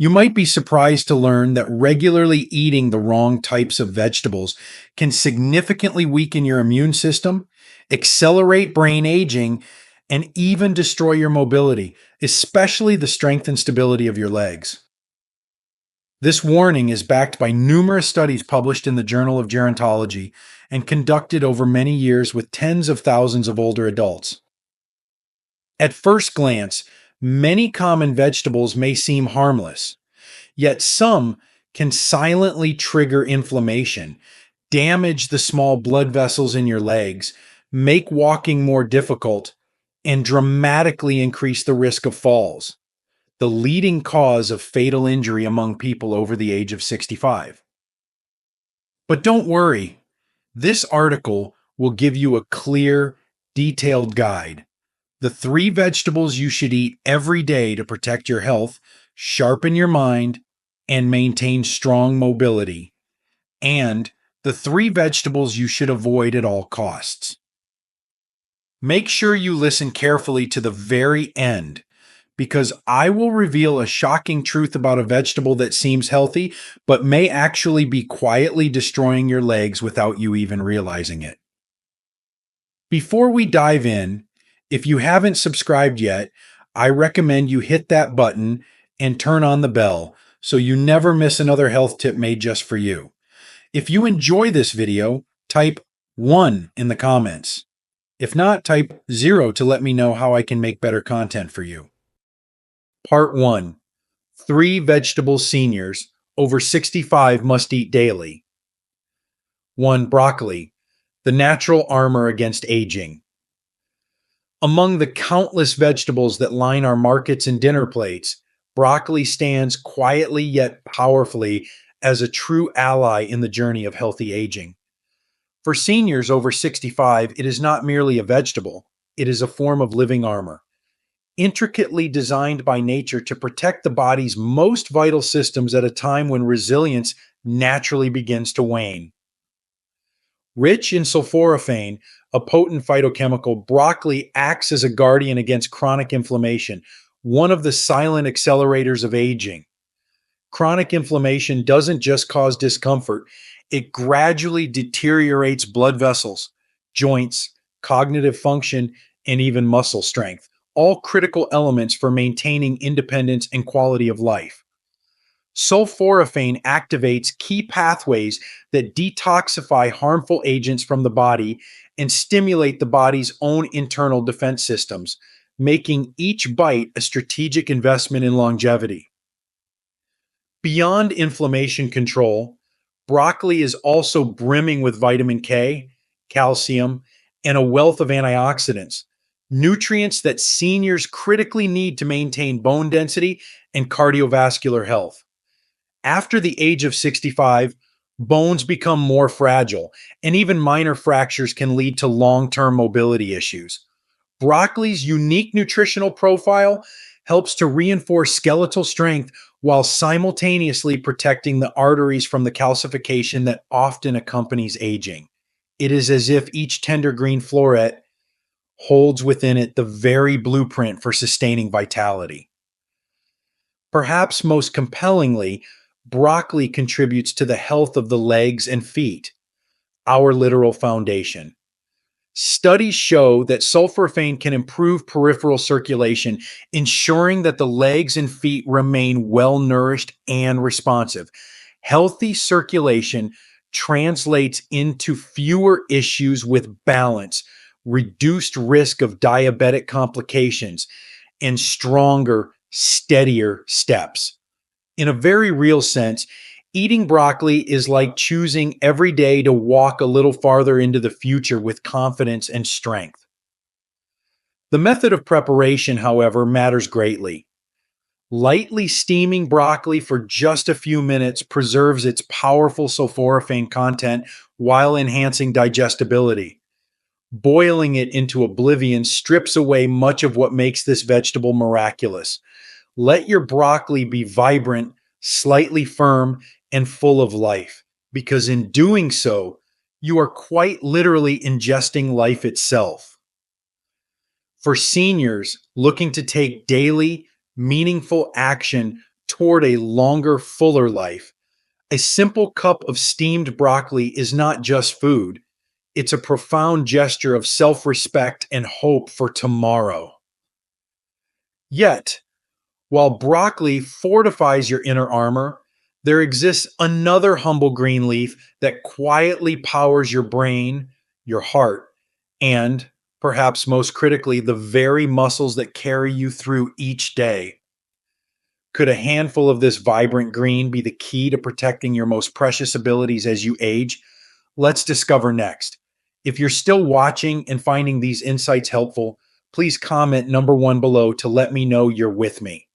You might be surprised to learn that regularly eating the wrong types of vegetables can significantly weaken your immune system, accelerate brain aging, and even destroy your mobility, especially the strength and stability of your legs. This warning is backed by numerous studies published in the Journal of Gerontology and conducted over many years with tens of thousands of older adults. At first glance, many common vegetables may seem harmless. Yet some can silently trigger inflammation, damage the small blood vessels in your legs, make walking more difficult, and dramatically increase the risk of falls, the leading cause of fatal injury among people over the age of 65. But don't worry, this article will give you a clear, detailed guide. The three vegetables you should eat every day to protect your health, sharpen your mind, and maintain strong mobility, and the three vegetables you should avoid at all costs. Make sure you listen carefully to the very end, because I will reveal a shocking truth about a vegetable that seems healthy, but may actually be quietly destroying your legs without you even realizing it. Before we dive in, if you haven't subscribed yet, I recommend you hit that button and turn on the bell so you never miss another health tip made just for you. If you enjoy this video, type 1 in the comments. If not, type 0 to let me know how I can make better content for you. Part 1. 3 vegetables seniors over 65 must eat daily. 1. Broccoli, the natural armor against aging. Among the countless vegetables that line our markets and dinner plates, broccoli stands quietly yet powerfully as a true ally in the journey of healthy aging. For seniors over 65, it is not merely a vegetable, it is a form of living armor, intricately designed by nature to protect the body's most vital systems at a time when resilience naturally begins to wane. Rich in sulforaphane, a potent phytochemical, broccoli acts as a guardian against chronic inflammation, one of the silent accelerators of aging. Chronic inflammation doesn't just cause discomfort, it gradually deteriorates blood vessels, joints, cognitive function, and even muscle strength, all critical elements for maintaining independence and quality of life. Sulforaphane activates key pathways that detoxify harmful agents from the body and stimulate the body's own internal defense systems, making each bite a strategic investment in longevity. Beyond inflammation control, broccoli is also brimming with vitamin K, calcium, and a wealth of antioxidants, nutrients that seniors critically need to maintain bone density and cardiovascular health. After the age of 65, bones become more fragile, and even minor fractures can lead to long-term mobility issues. Broccoli's unique nutritional profile helps to reinforce skeletal strength while simultaneously protecting the arteries from the calcification that often accompanies aging. It is as if each tender green floret holds within it the very blueprint for sustaining vitality. Perhaps most compellingly, broccoli contributes to the health of the legs and feet, our literal foundation. Studies show that sulforaphane can improve peripheral circulation, ensuring that the legs and feet remain well nourished and responsive. Healthy circulation translates into fewer issues with balance, reduced risk of diabetic complications, and stronger, steadier steps. In a very real sense, eating broccoli is like choosing every day to walk a little farther into the future with confidence and strength. The method of preparation, however, matters greatly. Lightly steaming broccoli for just a few minutes preserves its powerful sulforaphane content while enhancing digestibility. Boiling it into oblivion strips away much of what makes this vegetable miraculous. Let your broccoli be vibrant, slightly firm, and full of life, because in doing so, you are quite literally ingesting life itself. For seniors looking to take daily, meaningful action toward a longer, fuller life. A simple cup of steamed broccoli is not just food, it's a profound gesture of self respect and hope for tomorrow. Yet, while broccoli fortifies your inner armor, there exists another humble green leaf that quietly powers your brain, your heart, and, perhaps most critically, the very muscles that carry you through each day. Could a handful of this vibrant green be the key to protecting your most precious abilities as you age? Let's discover next. If you're still watching and finding these insights helpful, please comment number 1 below to let me know you're with me.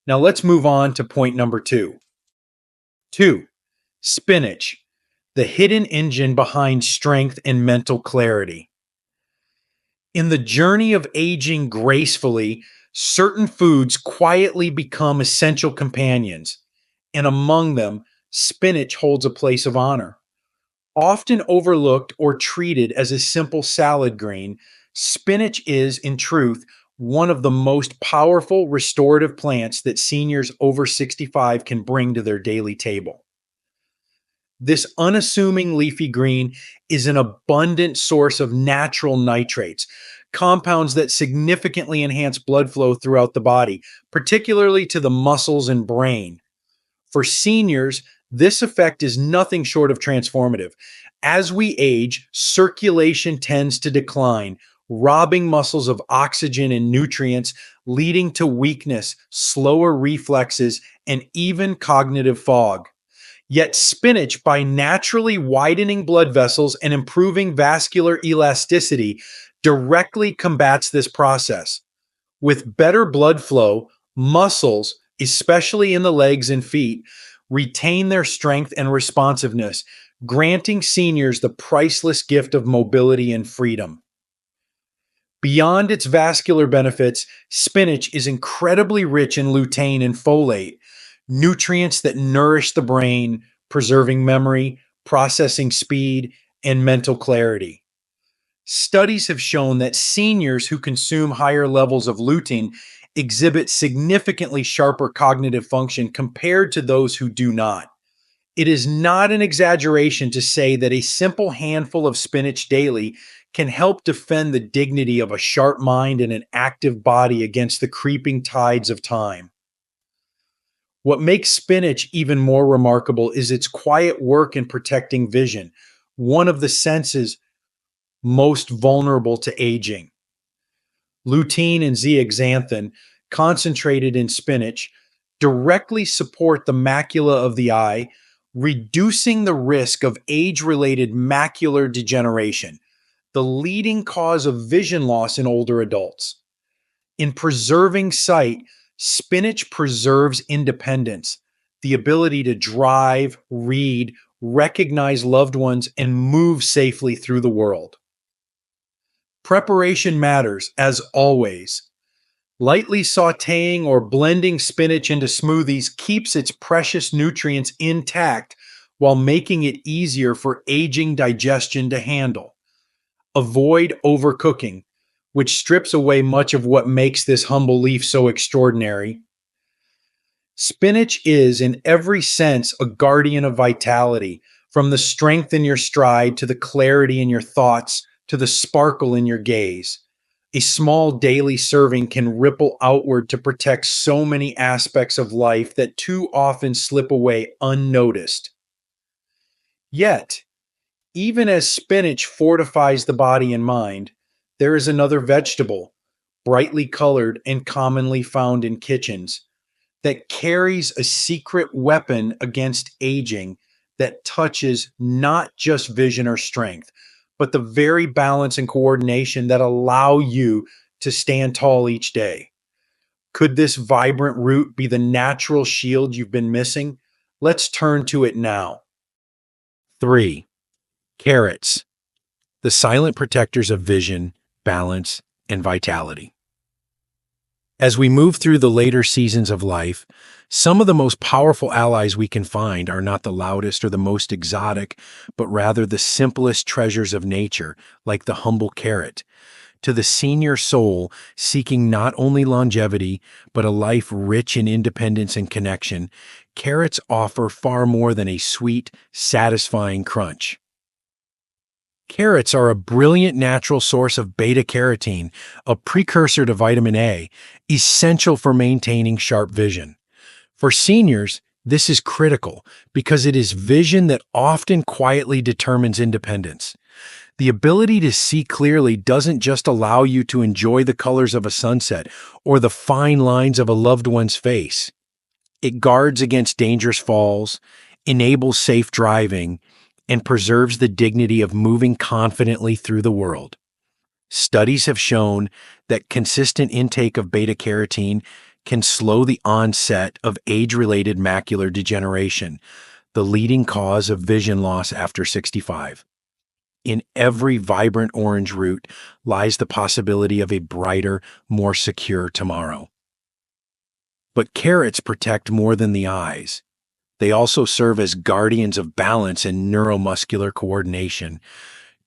Now let's move on to point number 2. 2. Spinach, the hidden engine behind strength and mental clarity. In the journey of aging gracefully, certain foods quietly become essential companions, and among them, spinach holds a place of honor. Often overlooked or treated as a simple salad green, spinach is, in truth, one of the most powerful restorative plants that seniors over 65 can bring to their daily table. This unassuming leafy green is an abundant source of natural nitrates, compounds that significantly enhance blood flow throughout the body, particularly to the muscles and brain. For seniors, this effect is nothing short of transformative. As we age, circulation tends to decline, robbing muscles of oxygen and nutrients, leading to weakness, slower reflexes, and even cognitive fog. Yet spinach, by naturally widening blood vessels and improving vascular elasticity, directly combats this process. With better blood flow, muscles, especially in the legs and feet, retain their strength and responsiveness, granting seniors the priceless gift of mobility and freedom. Beyond its vascular benefits, spinach is incredibly rich in lutein and folate, nutrients that nourish the brain, preserving memory, processing speed, and mental clarity. Studies have shown that seniors who consume higher levels of lutein exhibit significantly sharper cognitive function compared to those who do not. It is not an exaggeration to say that a simple handful of spinach daily can help defend the dignity of a sharp mind and an active body against the creeping tides of time. What makes spinach even more remarkable is its quiet work in protecting vision, one of the senses most vulnerable to aging. Lutein and zeaxanthin, concentrated in spinach, directly support the macula of the eye, reducing the risk of age-related macular degeneration, the leading cause of vision loss in older adults. In preserving sight, spinach preserves independence, the ability to drive, read, recognize loved ones, and move safely through the world. Preparation matters, as always. Lightly sautéing or blending spinach into smoothies keeps its precious nutrients intact while making it easier for aging digestion to handle. Avoid overcooking, which strips away much of what makes this humble leaf so extraordinary. Spinach is, in every sense, a guardian of vitality, from the strength in your stride to the clarity in your thoughts to the sparkle in your gaze. A small daily serving can ripple outward to protect so many aspects of life that too often slip away unnoticed. Yet, even as spinach fortifies the body and mind, there is another vegetable, brightly colored and commonly found in kitchens, that carries a secret weapon against aging that touches not just vision or strength, but the very balance and coordination that allow you to stand tall each day. Could this vibrant root be the natural shield you've been missing? Let's turn to it now. 3. Carrots, the silent protectors of vision, balance, and vitality. As we move through the later seasons of life, some of the most powerful allies we can find are not the loudest or the most exotic, but rather the simplest treasures of nature, like the humble carrot. To the senior soul seeking not only longevity, but a life rich in independence and connection, carrots offer far more than a sweet, satisfying crunch. Carrots are a brilliant natural source of beta carotene, a precursor to vitamin A, essential for maintaining sharp vision. For seniors, this is critical because it is vision that often quietly determines independence. The ability to see clearly doesn't just allow you to enjoy the colors of a sunset or the fine lines of a loved one's face. It guards against dangerous falls, enables safe driving, and preserves the dignity of moving confidently through the world. Studies have shown that consistent intake of beta carotene can slow the onset of age-related macular degeneration, the leading cause of vision loss after 65. In every vibrant orange root lies the possibility of a brighter, more secure tomorrow. But carrots protect more than the eyes. They also serve as guardians of balance and neuromuscular coordination,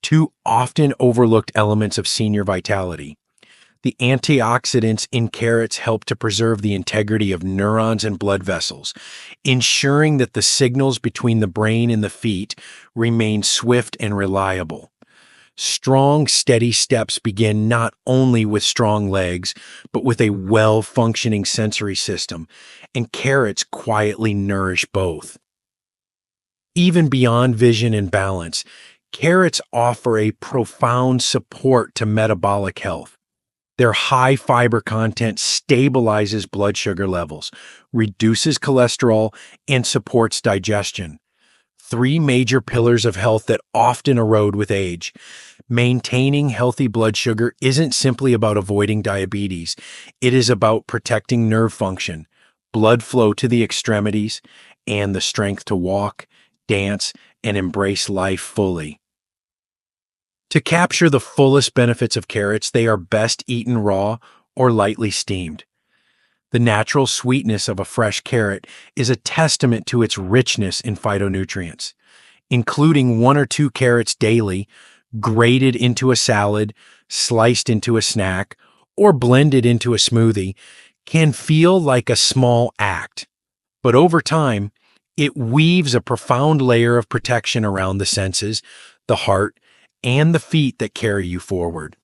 two often overlooked elements of senior vitality. The antioxidants in carrots help to preserve the integrity of neurons and blood vessels, ensuring that the signals between the brain and the feet remain swift and reliable. Strong, steady steps begin not only with strong legs, but with a well-functioning sensory system, and carrots quietly nourish both. Even beyond vision and balance, carrots offer a profound support to metabolic health. Their high fiber content stabilizes blood sugar levels, reduces cholesterol, and supports digestion. Three major pillars of health that often erode with age. Maintaining healthy blood sugar isn't simply about avoiding diabetes. It is about protecting nerve function, blood flow to the extremities, and the strength to walk, dance, and embrace life fully. To capture the fullest benefits of carrots, they are best eaten raw or lightly steamed. The natural sweetness of a fresh carrot is a testament to its richness in phytonutrients. Including 1 or 2 carrots daily, grated into a salad, sliced into a snack, or blended into a smoothie, can feel like a small act. But over time, it weaves a profound layer of protection around the senses, the heart, and the feet that carry you forward.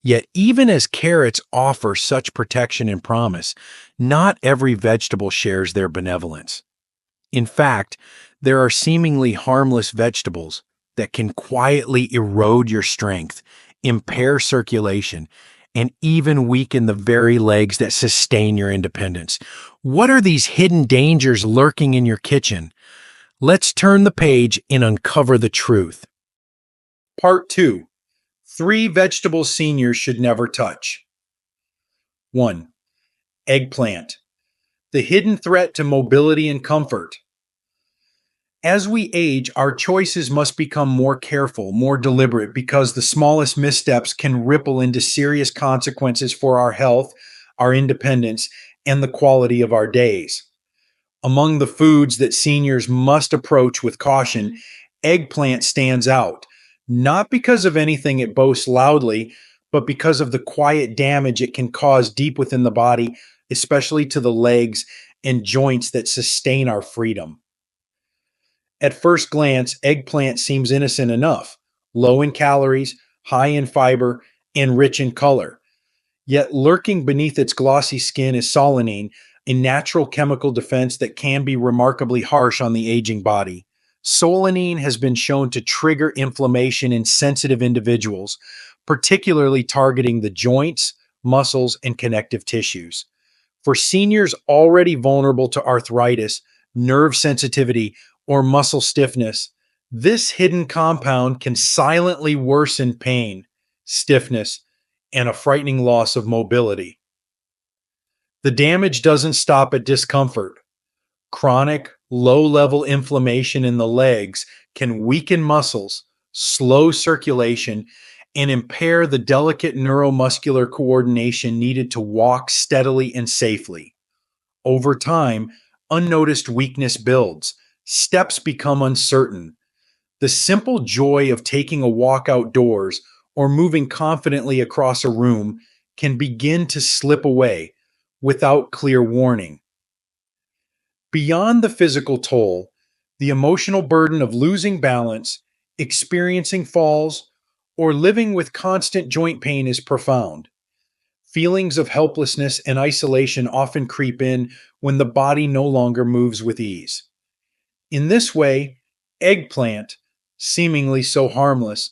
Yet, even as carrots offer such protection and promise, not every vegetable shares their benevolence. In fact, there are seemingly harmless vegetables that can quietly erode your strength, impair circulation, and even weaken the very legs that sustain your independence. What are these hidden dangers lurking in your kitchen? Let's turn the page and uncover the truth. Part 2. 3 vegetables seniors should never touch. 1. Eggplant. The hidden threat to mobility and comfort. As we age, our choices must become more careful, more deliberate, because the smallest missteps can ripple into serious consequences for our health, our independence, and the quality of our days. Among the foods that seniors must approach with caution, eggplant stands out, not because of anything it boasts loudly, but because of the quiet damage it can cause deep within the body, especially to the legs and joints that sustain our freedom. At first glance, eggplant seems innocent enough, low in calories, high in fiber, and rich in color. Yet lurking beneath its glossy skin is solanine, a natural chemical defense that can be remarkably harsh on the aging body. Solanine has been shown to trigger inflammation in sensitive individuals, particularly targeting the joints, muscles, and connective tissues. For seniors already vulnerable to arthritis, nerve sensitivity, or muscle stiffness, this hidden compound can silently worsen pain, stiffness, and a frightening loss of mobility. The damage doesn't stop at discomfort. Chronic, low-level inflammation in the legs can weaken muscles, slow circulation, and impair the delicate neuromuscular coordination needed to walk steadily and safely. Over time, unnoticed weakness builds, steps become uncertain. The simple joy of taking a walk outdoors or moving confidently across a room can begin to slip away without clear warning. Beyond the physical toll, the emotional burden of losing balance, experiencing falls, or living with constant joint pain is profound. Feelings of helplessness and isolation often creep in when the body no longer moves with ease. In this way, eggplant, seemingly so harmless,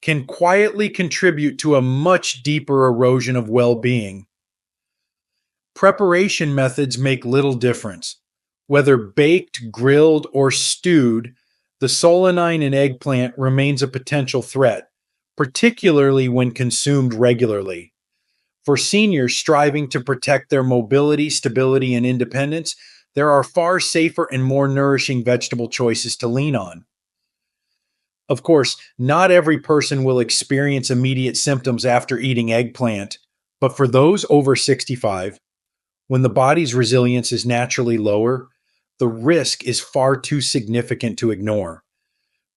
can quietly contribute to a much deeper erosion of well being. Preparation methods make little difference. Whether baked, grilled, or stewed, the solanine in eggplant remains a potential threat, particularly when consumed regularly. For seniors striving to protect their mobility, stability, and independence, there are far safer and more nourishing vegetable choices to lean on. Of course, not every person will experience immediate symptoms after eating eggplant, but for those over 65, when the body's resilience is naturally lower, the risk is far too significant to ignore.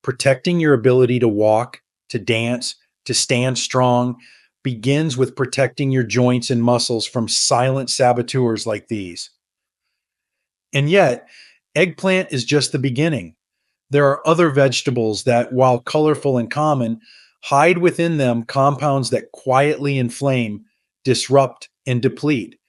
Protecting your ability to walk, to dance, to stand strong begins with protecting your joints and muscles from silent saboteurs like these. And yet, eggplant is just the beginning. There are other vegetables that, while colorful and common, hide within them compounds that quietly inflame, disrupt, and deplete,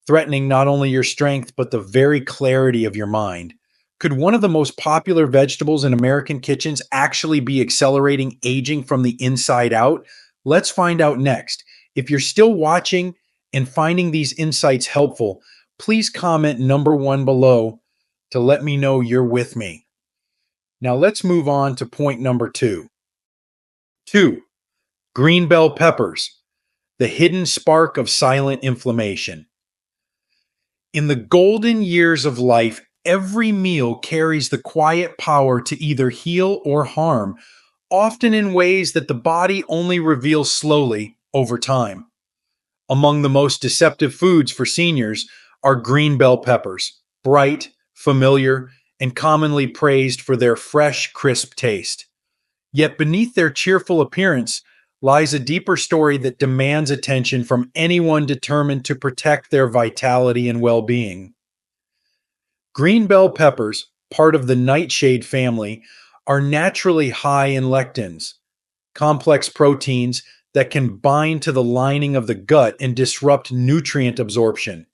threatening not only your strength, but the very clarity of your mind. Could one of the most popular vegetables in American kitchens actually be accelerating aging from the inside out? Let's find out next. If you're still watching and finding these insights helpful, please comment number one below to let me know you're with me. Now let's move on to point number two. Two, green bell peppers, the hidden spark of silent inflammation. In the golden years of life, every meal carries the quiet power to either heal or harm, often in ways that the body only reveals slowly over time. Among the most deceptive foods for seniors are green bell peppers, bright, familiar, and commonly praised for their fresh, crisp taste. Yet beneath their cheerful appearance lies a deeper story that demands attention from anyone determined to protect their vitality and well being. Green bell peppers, part of the nightshade family, are naturally high in lectins, complex proteins that can bind to the lining of the gut and disrupt nutrient absorption.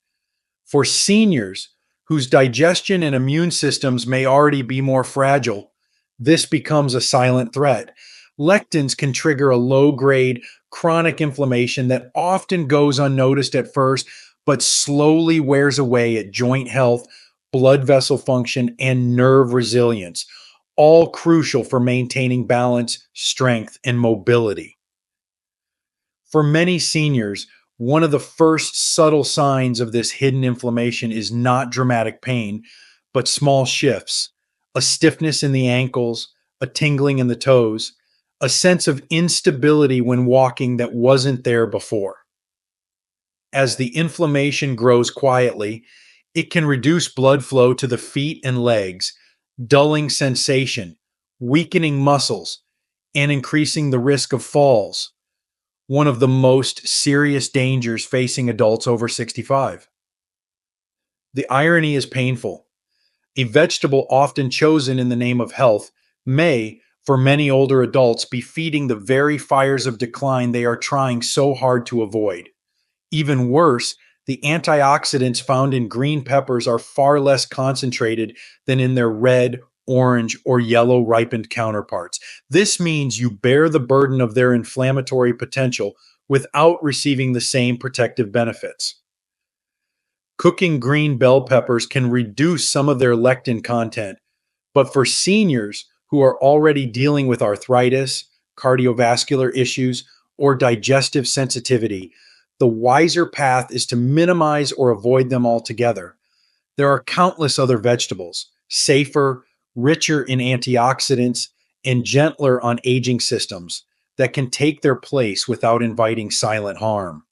For seniors whose digestion and immune systems may already be more fragile, this becomes a silent threat. Lectins can trigger a low grade chronic inflammation that often goes unnoticed at first, but slowly wears away at joint health, blood vessel function, and nerve resilience, all crucial for maintaining balance, strength, and mobility. For many seniors, one of the first subtle signs of this hidden inflammation is not dramatic pain, but small shifts, a stiffness in the ankles, a tingling in the toes, a sense of instability when walking that wasn't there before. As the inflammation grows quietly, it can reduce blood flow to the feet and legs, dulling sensation, weakening muscles, and increasing the risk of falls, one of the most serious dangers facing adults over 65. The irony is painful. A vegetable often chosen in the name of health may, for many older adults, be feeding the very fires of decline they are trying so hard to avoid. Even worse, the antioxidants found in green peppers are far less concentrated than in their red, orange, or yellow ripened counterparts. This means you bear the burden of their inflammatory potential without receiving the same protective benefits. Cooking green bell peppers can reduce some of their lectin content, but for seniors who are already dealing with arthritis, cardiovascular issues, or digestive sensitivity, the wiser path is to minimize or avoid them altogether. There are countless other vegetables, safer, richer in antioxidants, and gentler on aging systems that can take their place without inviting silent harm.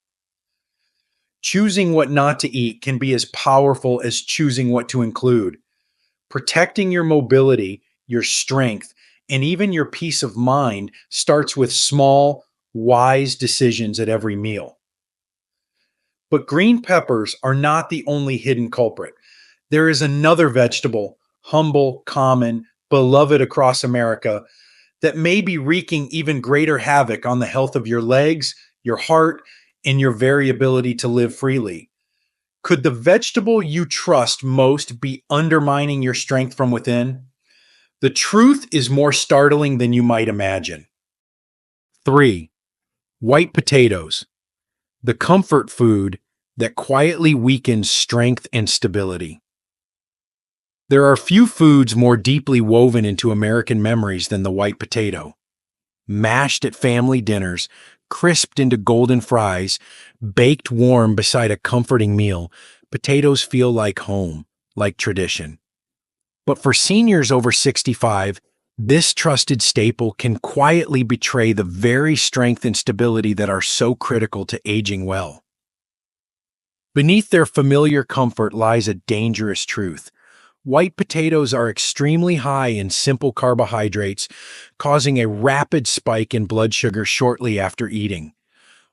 Choosing what not to eat can be as powerful as choosing what to include. Protecting your mobility, your strength, and even your peace of mind starts with small, wise decisions at every meal. But green peppers are not the only hidden culprit. There is another vegetable, humble, common, beloved across America, that may be wreaking even greater havoc on the health of your legs, your heart, and your very ability to live freely. Could the vegetable you trust most be undermining your strength from within? The truth is more startling than you might imagine. 3. White potatoes, the comfort food that quietly weakens strength and stability. There are few foods more deeply woven into American memories than the white potato. Mashed at family dinners, crisped into golden fries, baked warm beside a comforting meal, potatoes feel like home, like tradition. But for seniors over 65, this trusted staple can quietly betray the very strength and stability that are so critical to aging well. Beneath their familiar comfort lies a dangerous truth. White potatoes are extremely high in simple carbohydrates, causing a rapid spike in blood sugar shortly after eating.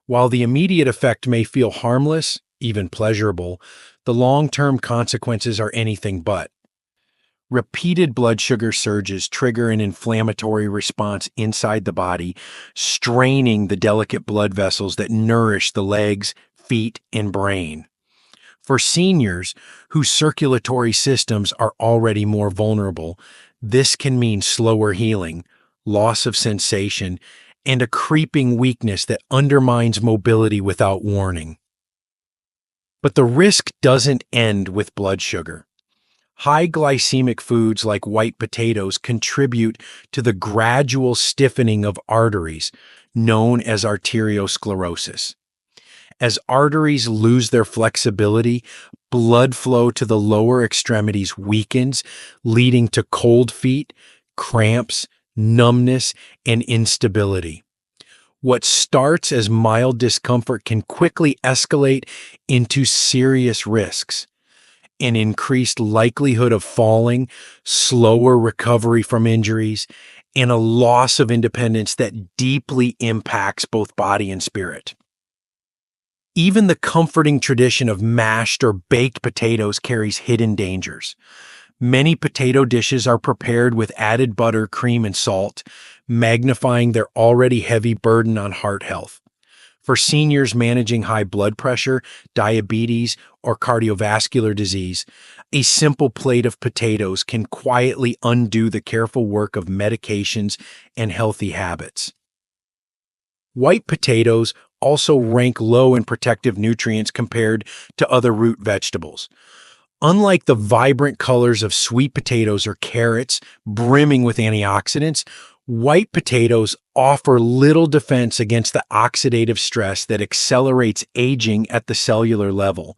While the immediate effect may feel harmless, even pleasurable, the long-term consequences are anything but. Repeated blood sugar surges trigger an inflammatory response inside the body, straining the delicate blood vessels that nourish the legs, feet, and brain. For seniors whose circulatory systems are already more vulnerable, this can mean slower healing, loss of sensation, and a creeping weakness that undermines mobility without warning. But the risk doesn't end with blood sugar. High glycemic foods like white potatoes contribute to the gradual stiffening of arteries, known as arteriosclerosis. As arteries lose their flexibility, blood flow to the lower extremities weakens, leading to cold feet, cramps, numbness, and instability. What starts as mild discomfort can quickly escalate into serious risks: an increased likelihood of falling, slower recovery from injuries, and a loss of independence that deeply impacts both body and spirit. Even the comforting tradition of mashed or baked potatoes carries hidden dangers. Many potato dishes are prepared with added butter, cream, and salt, magnifying their already heavy burden on heart health. For seniors managing high blood pressure, diabetes, or cardiovascular disease, a simple plate of potatoes can quietly undo the careful work of medications and healthy habits. White potatoes also rank low in protective nutrients compared to other root vegetables. Unlike the vibrant colors of sweet potatoes or carrots brimming with antioxidants, white potatoes offer little defense against the oxidative stress that accelerates aging at the cellular level.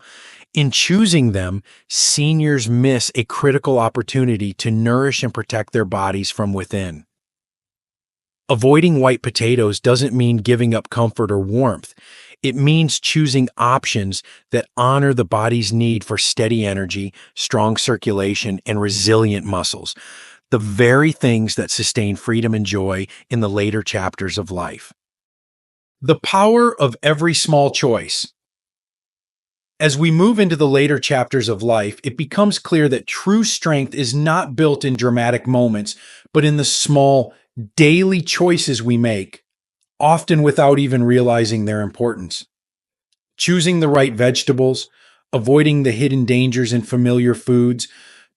In choosing them, seniors miss a critical opportunity to nourish and protect their bodies from within. Avoiding white potatoes doesn't mean giving up comfort or warmth. It means choosing options that honor the body's need for steady energy, strong circulation, and resilient muscles, the very things that sustain freedom and joy in the later chapters of life. The power of every small choice. As we move into the later chapters of life, it becomes clear that true strength is not built in dramatic moments, but in the small, daily choices we make, often without even realizing their importance. Choosing the right vegetables, avoiding the hidden dangers in familiar foods,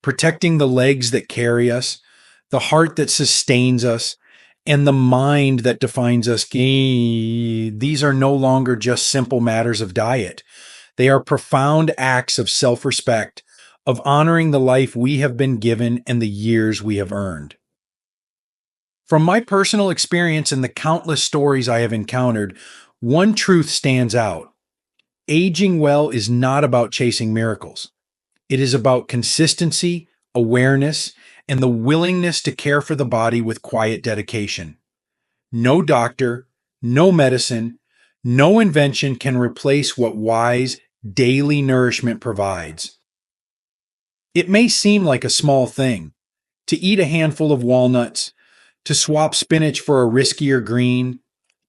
protecting the legs that carry us, the heart that sustains us, and the mind that defines us. These are no longer just simple matters of diet. They are profound acts of self-respect, of honoring the life we have been given and the years we have earned. From my personal experience and the countless stories I have encountered, one truth stands out. Aging well is not about chasing miracles. It is about consistency, awareness, and the willingness to care for the body with quiet dedication. No doctor, no medicine, no invention can replace what wise, daily nourishment provides. It may seem like a small thing to eat a handful of walnuts, to swap spinach for a riskier green,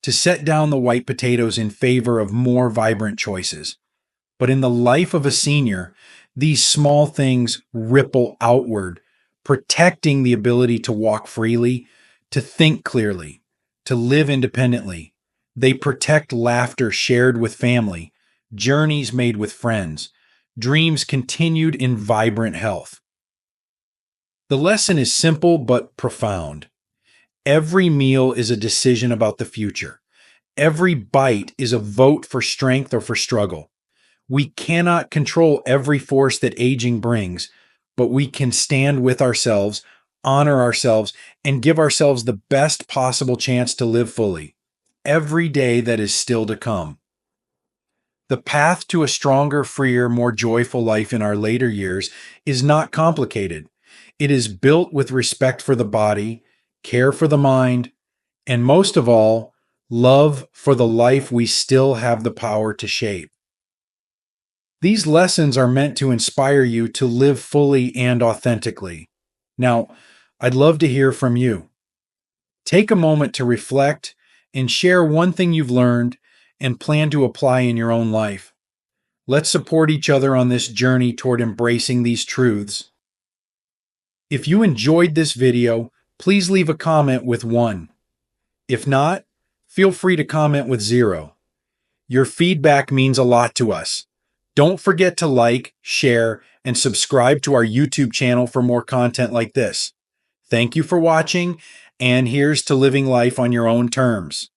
to set down the white potatoes in favor of more vibrant choices. But in the life of a senior, these small things ripple outward, protecting the ability to walk freely, to think clearly, to live independently. They protect laughter shared with family, journeys made with friends, dreams continued in vibrant health. The lesson is simple but profound. Every meal is a decision about the future. Every bite is a vote for strength or for struggle. We cannot control every force that aging brings, but we can stand with ourselves, honor ourselves, and give ourselves the best possible chance to live fully every day that is still to come. The path to a stronger, freer, more joyful life in our later years is not complicated. It is built with respect for the body, care for the mind, and most of all, love for the life we still have the power to shape. These lessons are meant to inspire you to live fully and authentically. Now, I'd love to hear from you. Take a moment to reflect and share one thing you've learned and plan to apply in your own life. Let's support each other on this journey toward embracing these truths. If you enjoyed this video, please leave a comment with 1. If not, feel free to comment with 0. Your feedback means a lot to us. Don't forget to like, share, and subscribe to our YouTube channel for more content like this. Thank you for watching, and here's to living life on your own terms.